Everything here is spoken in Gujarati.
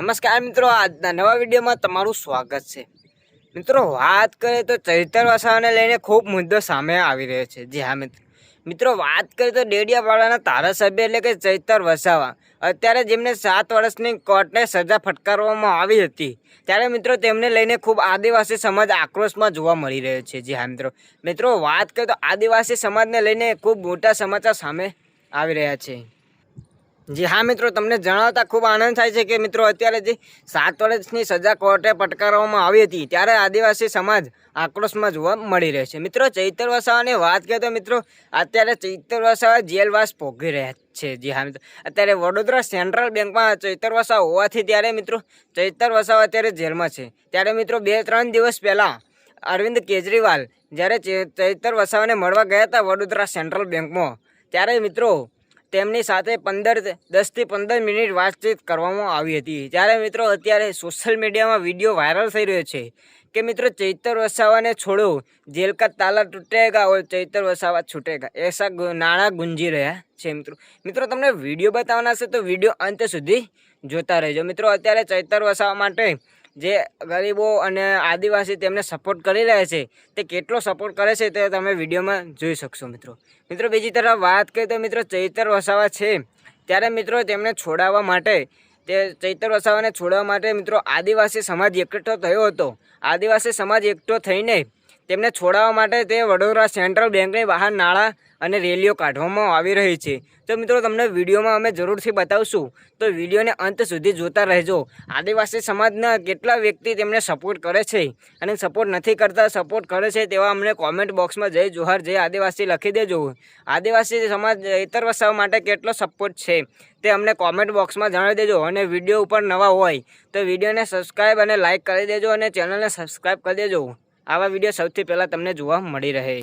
નમસ્કાર મિત્રો, આજના નવા વિડીયોમાં તમારું સ્વાગત છે। મિત્રો, વાત કરીએ તો ચૈતર વસાવાને લઈને ખૂબ મુદ્દો સામે આવી રહ્યો છે। જી હા મિત્રો, વાત કરીએ તો ડેડિયાપાડાના ધારાસભ્ય એટલે કે ચૈતર વસાવા અત્યારે જેમને 7 વર્ષની કોર્ટને સજા ફટકારવામાં આવી હતી, ત્યારે મિત્રો તેમને લઈને ખૂબ આદિવાસી સમાજ આક્રોશમાં જોવા મળી રહ્યો છે। જી હા મિત્રો વાત કરીએ તો આદિવાસી સમાજને લઈને ખૂબ મોટા સમાચાર સામે આવી રહ્યા છે। જી હા મિત્રો, તમને જણાવતા ખૂબ આનંદ થાય છે કે મિત્રો અત્યારે જે 7 વર્ષની સજા કોર્ટે ફટકારવામાં આવી હતી, ત્યારે આદિવાસી સમાજ આક્રોશમાં જોવા મળી રહે છે। મિત્રો, ચૈતર વસાવાની વાત કરીએ તો મિત્રો અત્યારે ચૈતર વસાવા જેલવાસ ભોગવી રહ્યા છે। જી હા મિત્રો, અત્યારે વડોદરા સેન્ટ્રલ બેંકમાં ચૈતર વસાવા હોવાથી ત્યારે મિત્રો ચૈતર વસાવા અત્યારે જેલમાં છે। ત્યારે મિત્રો 2-3 દિવસ પહેલાં અરવિંદ કેજરીવાલ જ્યારે ચૈતર વસાવાને મળવા ગયા હતા વડોદરા સેન્ટ્રલ બેંકમાં, ત્યારે મિત્રો તેમની સાથે 10 થી 15 મિનિટ વાતચીત કરવામાં આવી હતી। ત્યારે મિત્રો અત્યારે સોશિયલ મીડિયામાં વિડીયો વાયરલ થઈ રહ્યો છે કે મિત્રો ચૈતર વસાવાને છોડો, જેલ કા તાલા તૂટેગા और ચૈતર વસાવા છૂટેગા, ऐसा નાણા ગુંજી રહ્યા છે। મિત્રો તમને વિડીયો બતાવવાના છે તો વિડીયો અંત સુધી જોતા રહેજો। મિત્રો અત્યારે ચૈતર વસાવા માટે જે ગરીબો અને આદિવાસી તેમને સપોર્ટ કરી રહ્યા છે, તે કેટલો સપોર્ટ કરે છે તે તમે વિડીયોમાં જોઈ શકશો। મિત્રો બીજી તરફ વાત કરીએ તો મિત્રો ચૈતર વસાવા છે ત્યારે મિત્રો તેમને છોડાવવા માટે ચૈતર વસાવાને છોડવા માટે મિત્રો આદિવાસી સમાજ એકઠો થયો હતો। આદિવાસી સમાજ એકઠો થઈને તેમને છોડાવવા માટે તે વડોદરા સેન્ટ્રલ બેંકની બહાર નાળા અને રેલીઓ કાઢવામાં આવી રહી છે। તો મિત્રો તમને વિડીયોમાં અમે જરૂરથી બતાવશું, તો વિડીયોને અંત સુધી જોતા રહેજો। આદિવાસી સમાજના કેટલા વ્યક્તિ તેમને સપોર્ટ કરે છે અને સપોર્ટ નથી કરતા, સપોર્ટ કરે છે તેવા અમને કોમેન્ટ બોક્સમાં જય જોહાર જય આદિવાસી લખી દેજો। આદિવાસી સમાજ ચૈતર વસાવા માટે કેટલો સપોર્ટ છે તે અમને કોમેન્ટ બોક્સમાં જણાવી દેજો। અને વિડીયો ઉપર નવા હોય તો વિડીયોને સબસ્ક્રાઈબ અને લાઇક કરી દેજો અને ચેનલને સબસ્ક્રાઈબ કરી દેજો, આવા વિડીયો સૌથી પહેલાં તમને જોવા મળી રહે।